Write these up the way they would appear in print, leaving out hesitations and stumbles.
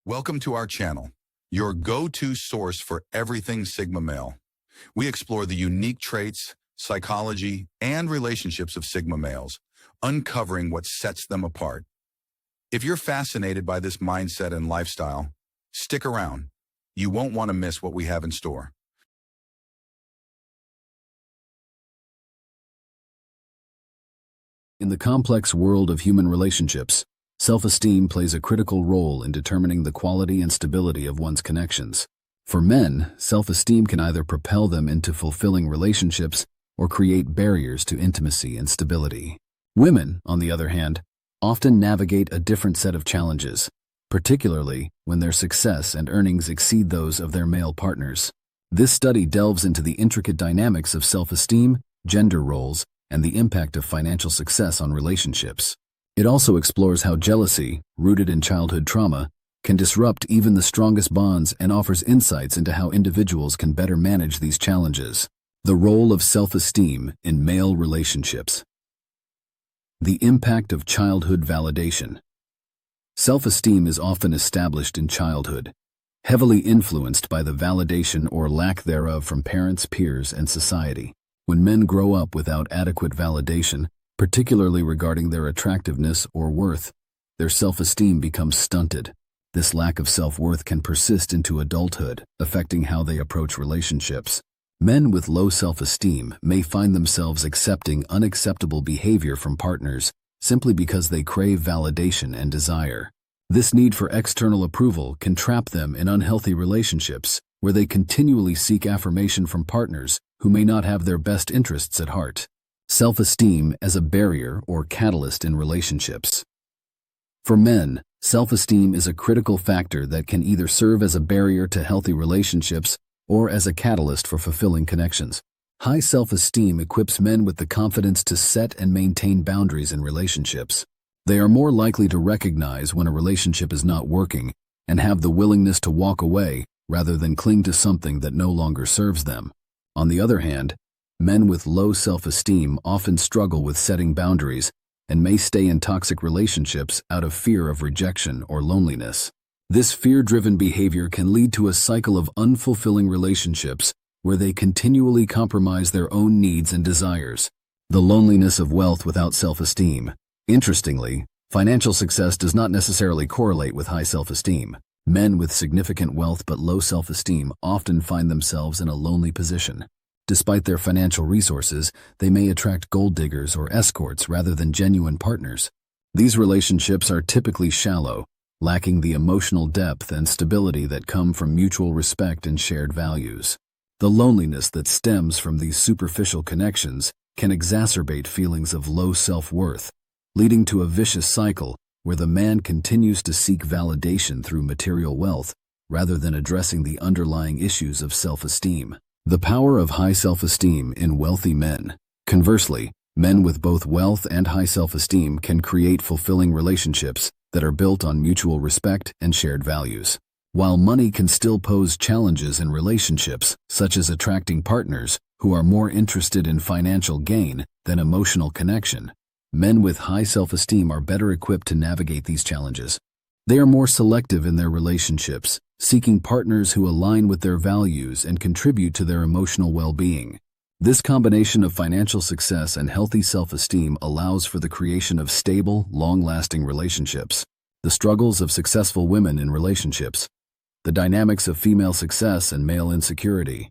Welcome to our channel, your go-to source for everything Sigma male. We explore the unique traits, psychology, and relationships of Sigma males, uncovering what sets them apart. If you're fascinated by this mindset and lifestyle, stick around. You won't want to miss what we have in store. In the complex world of human relationships, self-esteem plays a critical role in determining the quality and stability of one's connections. For men, self-esteem can either propel them into fulfilling relationships or create barriers to intimacy and stability. Women, on the other hand, often navigate a different set of challenges, particularly when their success and earnings exceed those of their male partners. This study delves into the intricate dynamics of self-esteem, gender roles, and the impact of financial success on relationships. It also explores how jealousy, rooted in childhood trauma, can disrupt even the strongest bonds and offers insights into how individuals can better manage these challenges. The role of self-esteem in male relationships. The impact of childhood validation. Self-esteem is often established in childhood, heavily influenced by the validation or lack thereof from parents, peers, and society. When men grow up without adequate validation, particularly regarding their attractiveness or worth, their self-esteem becomes stunted. This lack of self-worth can persist into adulthood, affecting how they approach relationships. Men with low self-esteem may find themselves accepting unacceptable behavior from partners simply because they crave validation and desire. This need for external approval can trap them in unhealthy relationships, where they continually seek affirmation from partners who may not have their best interests at heart. Self-esteem as a barrier or catalyst in relationships. For men, self-esteem is a critical factor that can either serve as a barrier to healthy relationships or as a catalyst for fulfilling connections. High self-esteem equips men with the confidence to set and maintain boundaries in relationships. They are more likely to recognize when a relationship is not working and have the willingness to walk away rather than cling to something that no longer serves them. On the other hand, men with low self-esteem often struggle with setting boundaries and may stay in toxic relationships out of fear of rejection or loneliness. This fear-driven behavior can lead to a cycle of unfulfilling relationships where they continually compromise their own needs and desires. The loneliness of wealth without self-esteem. Interestingly, financial success does not necessarily correlate with high self-esteem. Men with significant wealth but low self-esteem often find themselves in a lonely position. Despite their financial resources, they may attract gold diggers or escorts rather than genuine partners. These relationships are typically shallow, lacking the emotional depth and stability that come from mutual respect and shared values. The loneliness that stems from these superficial connections can exacerbate feelings of low self-worth, leading to a vicious cycle where the man continues to seek validation through material wealth rather than addressing the underlying issues of self-esteem. The power of high self-esteem in wealthy men. Conversely, men with both wealth and high self-esteem can create fulfilling relationships that are built on mutual respect and shared values. While money can still pose challenges in relationships, such as attracting partners who are more interested in financial gain than emotional connection, men with high self-esteem are better equipped to navigate these challenges. They are more selective in their relationships, seeking partners who align with their values and contribute to their emotional well-being. This combination of financial success and healthy self-esteem allows for the creation of stable, long-lasting relationships. The struggles of successful women in relationships. The dynamics of female success and male insecurity.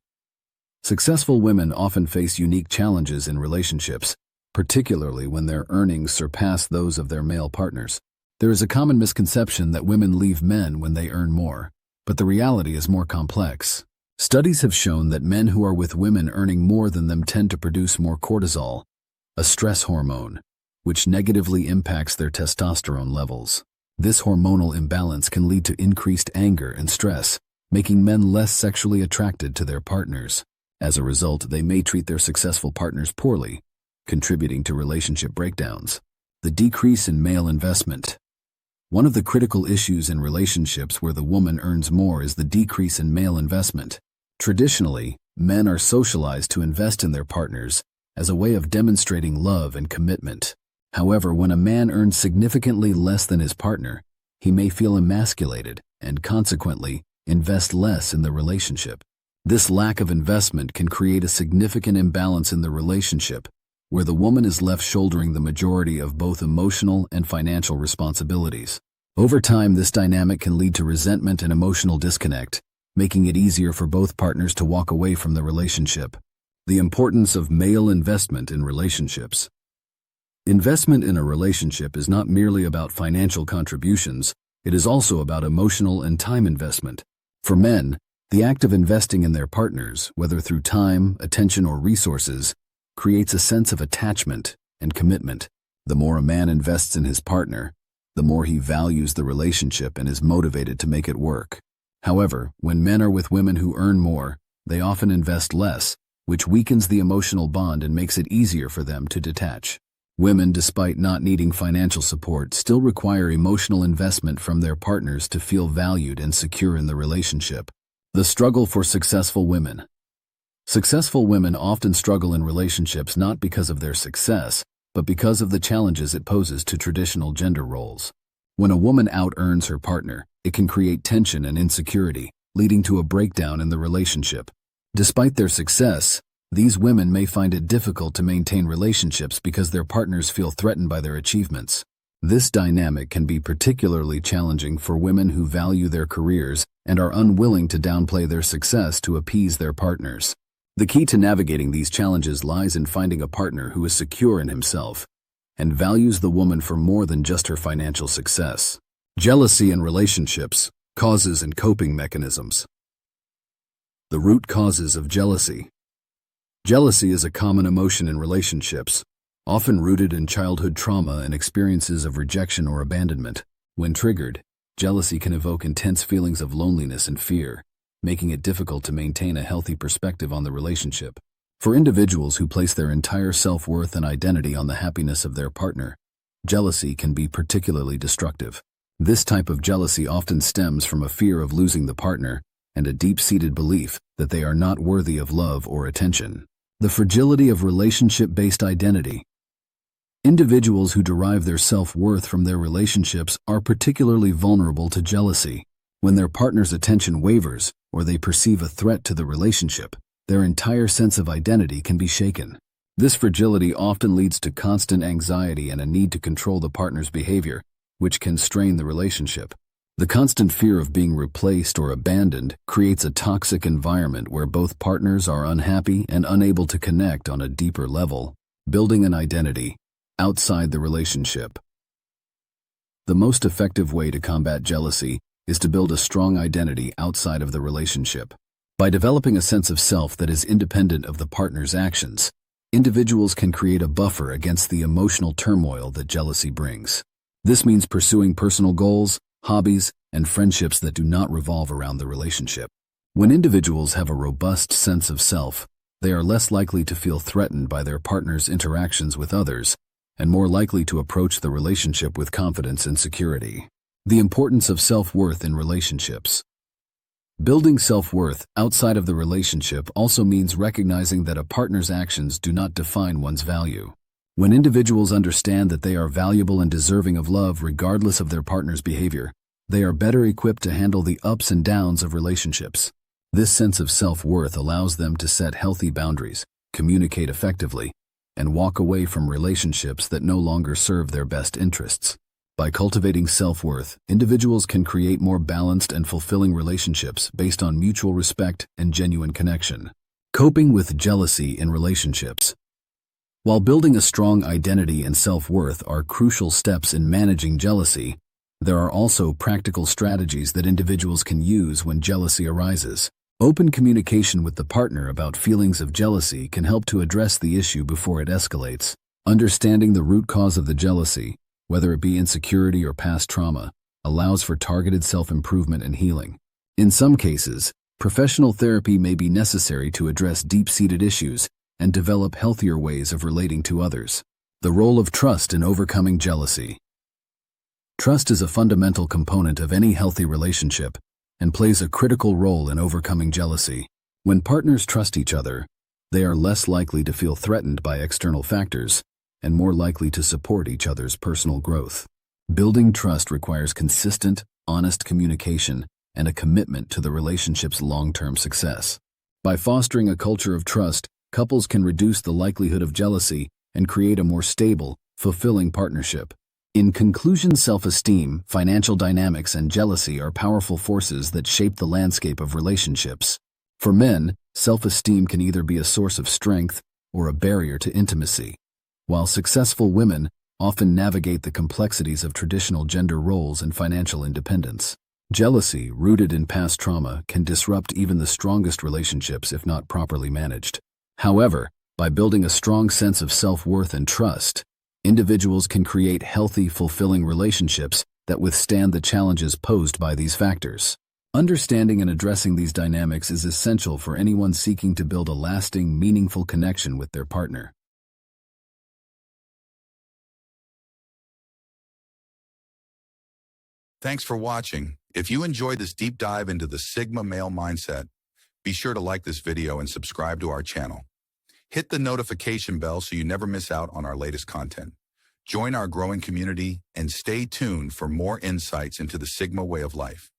Successful women often face unique challenges in relationships, particularly when their earnings surpass those of their male partners. There is a common misconception that women leave men when they earn more, but the reality is more complex. Studies have shown that men who are with women earning more than them tend to produce more cortisol, a stress hormone, which negatively impacts their testosterone levels. This hormonal imbalance can lead to increased anger and stress, making men less sexually attracted to their partners. As a result, they may treat their successful partners poorly, contributing to relationship breakdowns. The decrease in male investment. One of the critical issues in relationships where the woman earns more is the decrease in male investment. Traditionally, men are socialized to invest in their partners as a way of demonstrating love and commitment. However, when a man earns significantly less than his partner, he may feel emasculated and consequently, invest less in the relationship. This lack of investment can create a significant imbalance in the relationship, where the woman is left shouldering the majority of both emotional and financial responsibilities. Over time, this dynamic can lead to resentment and emotional disconnect, making it easier for both partners to walk away from the relationship. The importance of male investment in relationships. Investment in a relationship is not merely about financial contributions, it is also about emotional and time investment. For men, the act of investing in their partners, whether through time, attention, or resources, creates a sense of attachment and commitment. The more a man invests in his partner, the more he values the relationship and is motivated to make it work. However, when men are with women who earn more, they often invest less, which weakens the emotional bond and makes it easier for them to detach. Women, despite not needing financial support, still require emotional investment from their partners to feel valued and secure in the relationship. The struggle for successful women. Successful women often struggle in relationships not because of their success, but because of the challenges it poses to traditional gender roles. When a woman out-earns her partner, it can create tension and insecurity, leading to a breakdown in the relationship. Despite their success, these women may find it difficult to maintain relationships because their partners feel threatened by their achievements. This dynamic can be particularly challenging for women who value their careers and are unwilling to downplay their success to appease their partners. The key to navigating these challenges lies in finding a partner who is secure in himself and values the woman for more than just her financial success. Jealousy in relationships, causes and coping mechanisms. The root causes of jealousy. Jealousy is a common emotion in relationships, often rooted in childhood trauma and experiences of rejection or abandonment. When triggered, jealousy can evoke intense feelings of loneliness and fear, making it difficult to maintain a healthy perspective on the relationship. For individuals who place their entire self-worth and identity on the happiness of their partner, jealousy can be particularly destructive. This type of jealousy often stems from a fear of losing the partner and a deep-seated belief that they are not worthy of love or attention. The fragility of relationship-based identity. Individuals who derive their self-worth from their relationships are particularly vulnerable to jealousy. When their partner's attention wavers or they perceive a threat to the relationship, their entire sense of identity can be shaken. This fragility often leads to constant anxiety and a need to control the partner's behavior, which can strain the relationship. The constant fear of being replaced or abandoned creates a toxic environment where both partners are unhappy and unable to connect on a deeper level, building an identity outside the relationship. The most effective way to combat jealousy is to build a strong identity outside of the relationship. By developing a sense of self that is independent of the partner's actions, individuals can create a buffer against the emotional turmoil that jealousy brings. This means pursuing personal goals, hobbies, and friendships that do not revolve around the relationship. When individuals have a robust sense of self, they are less likely to feel threatened by their partner's interactions with others and more likely to approach the relationship with confidence and security. The importance of self-worth in relationships. Building self-worth outside of the relationship also means recognizing that a partner's actions do not define one's value. When individuals understand that they are valuable and deserving of love regardless of their partner's behavior, they are better equipped to handle the ups and downs of relationships. This sense of self-worth allows them to set healthy boundaries, communicate effectively, and walk away from relationships that no longer serve their best interests. By cultivating self-worth, individuals can create more balanced and fulfilling relationships based on mutual respect and genuine connection. Coping with jealousy in relationships. While building a strong identity and self-worth are crucial steps in managing jealousy, there are also practical strategies that individuals can use when jealousy arises. Open communication with the partner about feelings of jealousy can help to address the issue before it escalates. Understanding the root cause of the jealousy, whether it be insecurity or past trauma, allows for targeted self-improvement and healing. In some cases, professional therapy may be necessary to address deep-seated issues and develop healthier ways of relating to others. The role of trust in overcoming jealousy. Trust is a fundamental component of any healthy relationship and plays a critical role in overcoming jealousy. When partners trust each other, they are less likely to feel threatened by external factors and more likely to support each other's personal growth. Building trust requires consistent, honest communication, and a commitment to the relationship's long-term success. By fostering a culture of trust, couples can reduce the likelihood of jealousy and create a more stable, fulfilling partnership. In conclusion, self-esteem, financial dynamics, and jealousy are powerful forces that shape the landscape of relationships. For men, self-esteem can either be a source of strength or a barrier to intimacy, while successful women often navigate the complexities of traditional gender roles and financial independence. Jealousy, rooted in past trauma, can disrupt even the strongest relationships if not properly managed. However, by building a strong sense of self-worth and trust, individuals can create healthy, fulfilling relationships that withstand the challenges posed by these factors. Understanding and addressing these dynamics is essential for anyone seeking to build a lasting, meaningful connection with their partner. Thanks for watching. If you enjoyed this deep dive into the Sigma male mindset, be sure to like this video and subscribe to our channel. Hit the notification bell so you never miss out on our latest content. Join our growing community and stay tuned for more insights into the Sigma way of life.